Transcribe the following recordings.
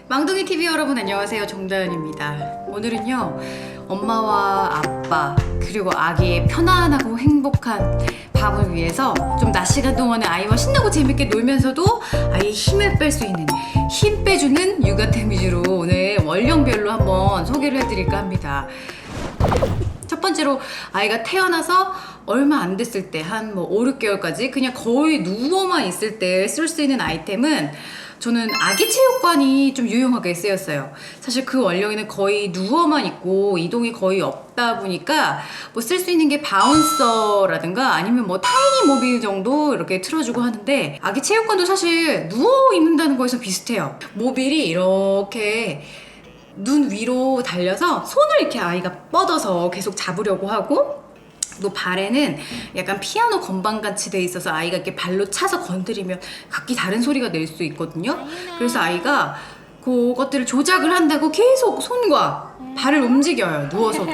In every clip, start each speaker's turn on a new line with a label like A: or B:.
A: 망둥이 TV 여러분 안녕하세요. 정다은입니다. 오늘은요 엄마와 아빠 그리고 아기의 편안하고 행복한 밤을 위해서 좀 낮 시간 동안에 아이와 신나고 재밌게 놀면서도 아이의 힘을 뺄 수 있는 힘 빼주는 육아템 위주로 오늘 원령별로 한번 소개를 해드릴까 합니다. 첫 번째로 아이가 태어나서 얼마 안 됐을 때 한 5, 6개월까지 그냥 거의 누워만 있을 때 쓸 수 있는 아이템은 저는 아기 체육관이 좀 유용하게 쓰였어요. 사실 그 원령에는 거의 누워만 있고 이동이 거의 없다 보니까 뭐 쓸 수 있는 게 바운서라든가 아니면 뭐 타이니 모빌 정도 이렇게 틀어주고 하는데 아기 체육관도 사실 누워 있는다는 거에서 비슷해요. 모빌이 이렇게 눈 위로 달려서 손을 이렇게 아이가 뻗어서 계속 잡으려고 하고 또 발에는 약간 피아노 건반같이 돼 있어서 아이가 이렇게 발로 차서 건드리면 각기 다른 소리가 낼 수 있거든요. 그래서 아이가 그것들을 조작을 한다고 계속 손과 발을 움직여요, 누워서도.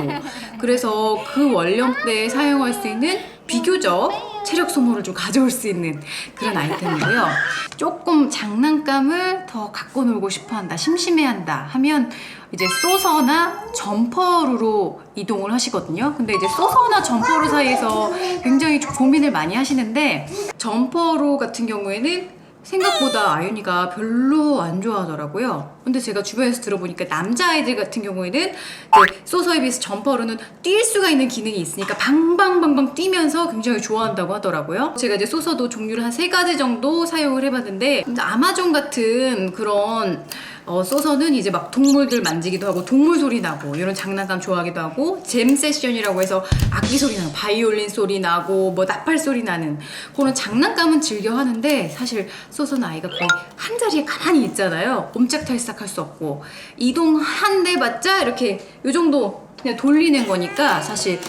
A: 그래서 그 원령대에 사용할 수 있는 비교적 체력 소모를 좀 가져올 수 있는 그런 아이템이고요. 조금 장난감을 더 갖고 놀고 싶어 한다, 심심해 한다 하면 이제 소서나 점퍼루로 이동을 하시거든요. 근데 이제 소서나 점퍼루 사이에서 굉장히 좀 고민을 많이 하시는데 점퍼루 같은 경우에는 생각보다 아윤이가 별로 안 좋아하더라고요. 근데 제가 주변에서 들어보니까 남자아이들 같은 경우에는 이제 소서에 비해서 점퍼루는 뛸 수가 있는 기능이 있으니까 방방방방 뛰면서 굉장히 좋아한다고 하더라고요. 제가 이제 소서도 종류를 한 3가지 정도 사용을 해봤는데 아마존 같은 그런 소서는 이제 막 동물들 만지기도 하고 동물 소리 나고 이런 장난감 좋아하기도 하고 잼 세션이라고 해서 악기 소리 나고 바이올린 소리 나고 뭐 나팔 소리 나는 그런 장난감은 즐겨 하는데 사실 소서는 아이가 거의 한 자리에 가만히 있잖아요. 옴짝달싹 할 수 없고 이동 한 대 봤자 이렇게 요 정도 그냥 돌리는 거니까 사실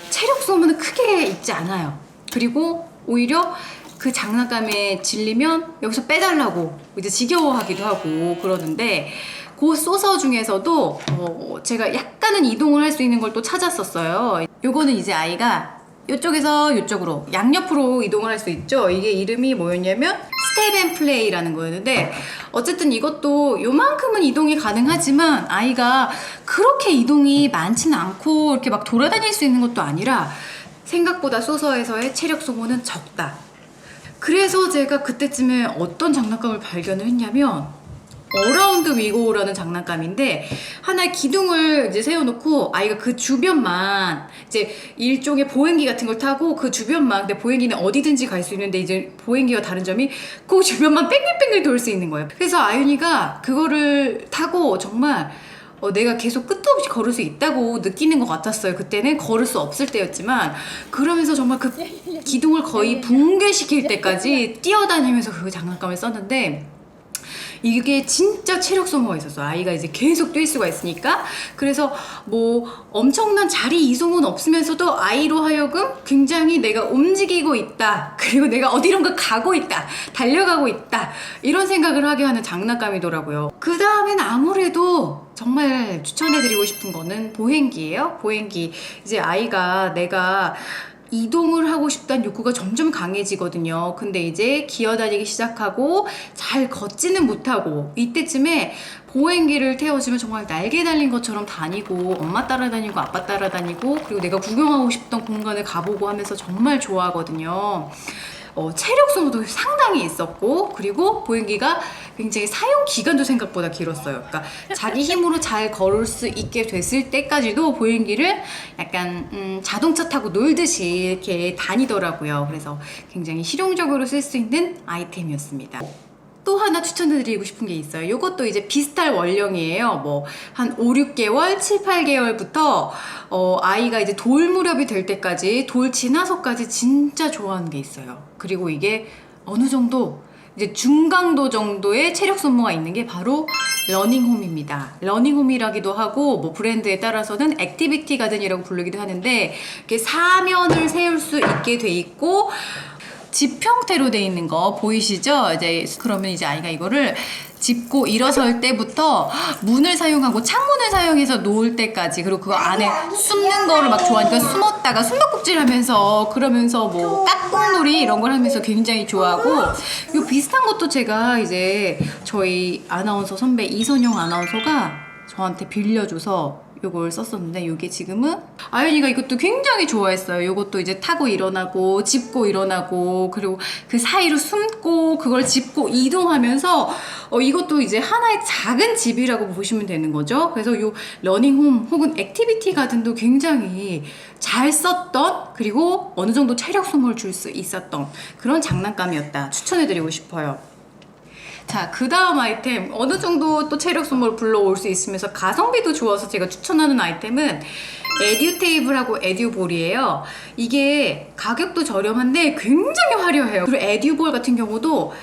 A: 체력 소모는 크게 있지 않아요. 그리고 오히려 그 장난감에 질리면 여기서 빼달라고 이제 지겨워하기도 하고 그러는데 그 소서 중에서도 제가 약간은 이동을 할 수 있는 걸 또 찾았었어요. 요거는 이제 아이가 이쪽에서 이쪽으로 양옆으로 이동을 할 수 있죠. 이게 이름이 뭐였냐면 스텝 앤 플레이라는 거였는데 어쨌든 이것도 요만큼은 이동이 가능하지만 아이가 그렇게 이동이 많지는 않고 이렇게 막 돌아다닐 수 있는 것도 아니라 생각보다 소서에서의 체력 소모는 적다. 그래서 제가 그때쯤에 어떤 장난감을 발견을 했냐면 어라운드 위고라는 장난감인데 하나의 기둥을 이제 세워놓고 아이가 그 주변만 이제 일종의 보행기 같은 걸 타고 그 주변만 근데 보행기는 어디든지 갈 수 있는데 이제 보행기와 다른 점이 그 주변만 뺑글뺑글 돌 수 있는 거예요. 그래서 아윤이가 그거를 타고 정말 내가 계속 끝도 없이 걸을 수 있다고 느끼는 것 같았어요. 그때는 걸을 수 없을 때였지만 그러면서 정말 그 기둥을 거의 붕괴시킬 때까지 뛰어다니면서 그 장난감을 썼는데 이게 진짜 체력 소모가 있었어. 아이가 이제 계속 뛸 수가 있으니까. 그래서 뭐 엄청난 자리 이동은 없으면서도 아이로 하여금 굉장히 내가 움직이고 있다. 그리고 내가 어디론가 가고 있다. 달려가고 있다. 이런 생각을 하게 하는 장난감이더라고요. 그 다음엔 아무래도 정말 추천해드리고 싶은 거는 보행기예요. 보행기. 이제 아이가 내가 이동을 하고 싶다는 욕구가 점점 강해지거든요. 근데 이제 기어다니기 시작하고 잘 걷지는 못하고 이때쯤에 보행기를 태워주면 정말 날개 달린 것처럼 다니고 엄마 따라다니고 아빠 따라다니고 그리고 내가 구경하고 싶던 공간을 가보고 하면서 정말 좋아하거든요. 체력 소모도 상당히 있었고 그리고 보행기가 굉장히 사용 기간도 생각보다 길었어요. 그러니까 자기 힘으로 잘 걸을 수 있게 됐을 때까지도 보행기를 약간 자동차 타고 놀듯이 이렇게 다니더라고요. 그래서 굉장히 실용적으로 쓸 수 있는 아이템이었습니다. 또 하나 추천해드리고 싶은 게 있어요. 이것도 이제 비슷할 원령이에요. 뭐 한 5, 6개월, 7, 8개월부터 아이가 이제 돌 무렵이 될 때까지 돌 지나서까지 진짜 좋아하는 게 있어요. 그리고 이게 어느 정도 이제 중강도 정도의 체력 소모가 있는 게 바로 러닝홈입니다. 러닝홈이라기도 하고 뭐 브랜드에 따라서는 액티비티 가든이라고 부르기도 하는데 이렇게 사면을 세울 수 있게 돼 있고 집 형태로 돼 있는 거 보이시죠? 이제 그러면 이제 아이가 이거를 짚고 일어설 때부터 문을 사용하고 창문을 사용해서 놓을 때까지, 그리고 그 안에 숨는 거를 막 좋아하니까 숨었다가 숨바꼭질 하면서, 그러면서 뭐 깍꿍놀이 이런 걸 하면서 굉장히 좋아하고, 요 비슷한 것도 제가 이제 저희 아나운서 선배 이선영 아나운서가 저한테 빌려줘서 요걸 썼었는데, 요게 지금은 아윤이가 이것도 굉장히 좋아했어요. 요것도 이제 타고 일어나고 짚고 일어나고, 그리고 그 사이로 숨고 그걸 짚고 이동하면서 이것도 이제 하나의 작은 집이라고 보시면 되는 거죠. 그래서 요 러닝홈 혹은 액티비티 가든도 굉장히 잘 썼던, 그리고 어느 정도 체력 소모를 줄 수 있었던 그런 장난감이었다. 추천해드리고 싶어요. 자, 그 다음 아이템, 어느 정도 또 체력 소모를 불러올 수 있으면서 가성비도 좋아서 제가 추천하는 아이템은 에듀테이블하고 에듀볼이에요. 이게 가격도 저렴한데 굉장히 화려해요. 그리고 에듀볼 같은 경우도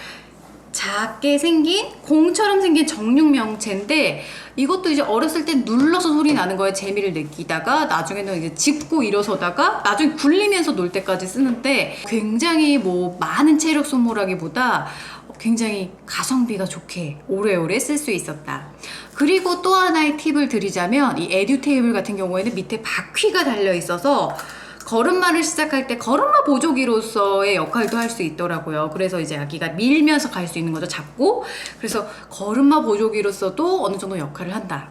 A: 작게 생긴 공처럼 생긴 정육명체인데, 이것도 이제 어렸을 때 눌러서 소리 나는 거에 재미를 느끼다가 나중에는 이제 짚고 일어서다가 나중에 굴리면서 놀 때까지 쓰는데, 굉장히 뭐 많은 체력 소모라기보다 굉장히 가성비가 좋게 오래오래 쓸 수 있었다. 그리고 또 하나의 팁을 드리자면, 이 에듀테이블 같은 경우에는 밑에 바퀴가 달려 있어서 걸음마를 시작할 때 걸음마 보조기로서의 역할도 할 수 있더라고요. 그래서 이제 아기가 밀면서 갈 수 있는 거죠, 잡고. 그래서 걸음마 보조기로서도 어느 정도 역할을 한다.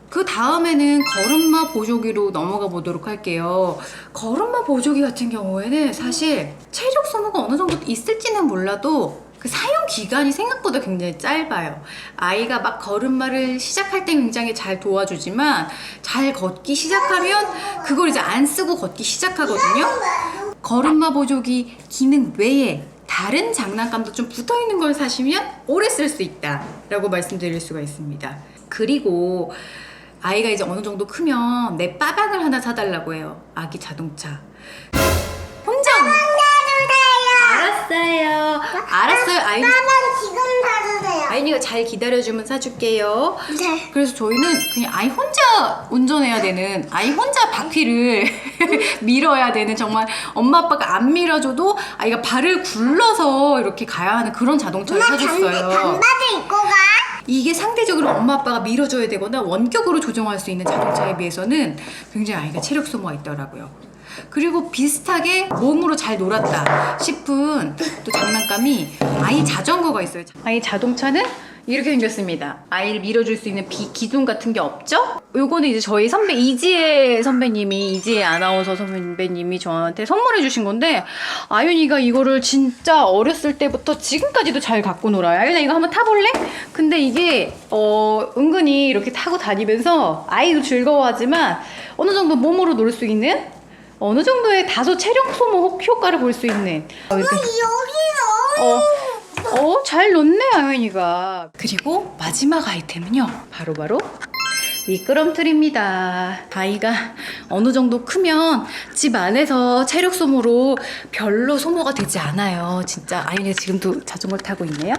A: 그 다음에는 걸음마 보조기로 넘어가 보도록 할게요. 걸음마 보조기 같은 경우에는 사실 체력 소모가 어느 정도 있을지는 몰라도 그 사용 기간이 생각보다 굉장히 짧아요. 아이가 막 걸음마를 시작할 때 굉장히 잘 도와주지만, 잘 걷기 시작하면 그걸 이제 안 쓰고 걷기 시작하거든요. 걸음마 보조기 기능 외에 다른 장난감도 좀 붙어있는 걸 사시면 오래 쓸 수 있다 라고 말씀드릴 수가 있습니다. 그리고 아이가 이제 어느 정도 크면 내 빠방을 하나 사달라고 해요. 아기 자동차. 혼자 알았어요. 알았어요. 아이는
B: 지금 사주세요.
A: 아이니가 잘 기다려주면 사줄게요.
B: 네.
A: 그래서 저희는 그냥 아이 혼자 운전해야 되는, 아이 혼자 바퀴를 밀어야 되는, 정말 엄마 아빠가 안 밀어줘도 아이가 발을 굴러서 이렇게 가야 하는 그런 자동차를 사줬어요.
B: 반바지 입고 가.
A: 이게 상대적으로 엄마 아빠가 밀어줘야 되거나 원격으로 조정할 수 있는 자동차에 비해서는 굉장히 아이가 체력 소모가 있더라고요. 그리고 비슷하게 몸으로 잘 놀았다 싶은 또 장난감이 아이 자전거가 있어요. 아이 자동차는 이렇게 생겼습니다. 아이를 밀어줄 수 있는 기둥 같은 게 없죠? 요거는 이제 저희 선배 이지혜 선배님이, 이지혜 아나운서 선배님이 저한테 선물해 주신 건데, 아윤이가 이거를 진짜 어렸을 때부터 지금까지도 잘 갖고 놀아요. 아윤아, 이거 한번 타볼래? 근데 이게 은근히 이렇게 타고 다니면서 아이도 즐거워하지만 어느 정도 몸으로 놀 수 있는, 어느 정도의 다소 체력 소모 효과를 볼 수 있는.
B: 여기요.
A: 잘 놓네, 아윤이가. 그리고 마지막 아이템은요, 바로 미끄럼틀입니다. 아이가 어느 정도 크면 집 안에서 체력 소모로 별로 소모가 되지 않아요. 진짜 아윤이가 지금도 자전거를 타고 있네요.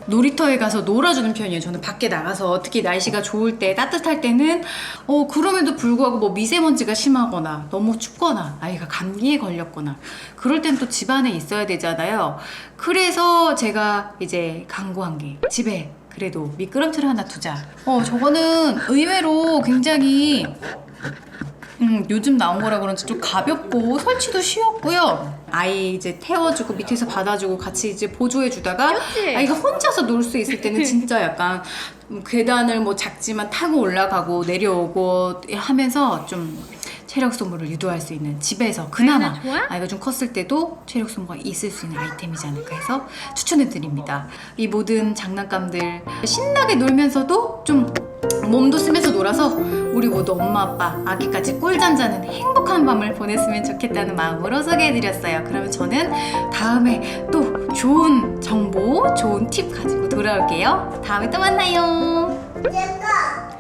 A: 놀이터에 가서 놀아주는 편이에요. 저는 밖에 나가서, 특히 날씨가 좋을 때, 따뜻할 때는 그럼에도 불구하고 뭐 미세먼지가 심하거나 너무 춥거나 아이가 감기에 걸렸거나 그럴 땐 또 집 안에 있어야 되잖아요. 그래서 제가 이제 강구한 게, 집에 그래도 미끄럼틀 하나 두자. 저거는 의외로 굉장히 요즘 나온 거라 그런지 좀 가볍고 설치도 쉬웠고요. 아이 이제 태워주고 밑에서 받아주고 같이 이제 보조해주다가 아이가 혼자서 놀 수 있을 때는 진짜 약간 계단을 뭐 작지만 타고 올라가고 내려오고 하면서 좀 체력 소모를 유도할 수 있는, 집에서 그나마 아이가 좀 컸을 때도 체력 소모가 있을 수 있는 아이템이지 않을까 해서 추천해 드립니다. 이 모든 장난감들 신나게 놀면서도 좀 몸도 쓰면서 놀아서 우리 모두 엄마 아빠 아기까지 꿀잠 자는 행복한 밤을 보냈으면 좋겠다는 마음으로 소개해드렸어요. 그러면 저는 다음에 또 좋은 정보, 좋은 팁 가지고 돌아올게요. 다음에 또 만나요.
B: 내가